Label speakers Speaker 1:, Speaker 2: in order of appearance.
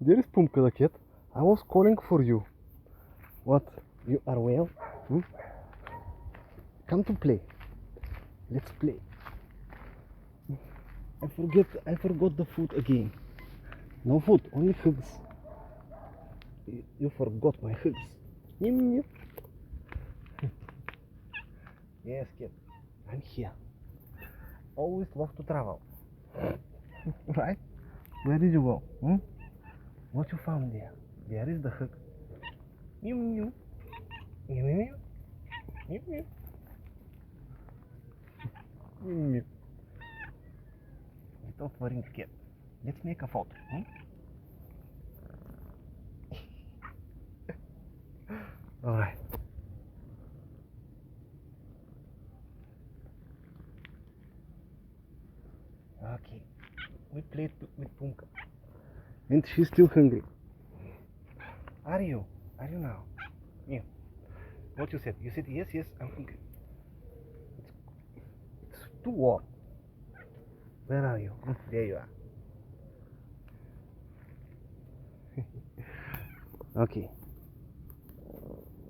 Speaker 1: There is Pumka the cat. I was calling for you. What? You are well? Hmm? Come to play. Let's play. I forgot the food again. No food, only hugs. You forgot my hugs. Meow, meow. Yes, kid. I'm here. Always love to travel. Right? Where did you go? Hmm? What you found there? There is the hug. Meow, meow. Meow, meow. Meow, meow. Meow, meow. Don't worry, kid. Let's make a photo. Hmm? Alright. Okay. We played with Pumka. And she's still hungry. Are you? Are you now? Yeah. What you said? You said yes, yes, I'm hungry. It's too warm. Where are you? There you are. Okay.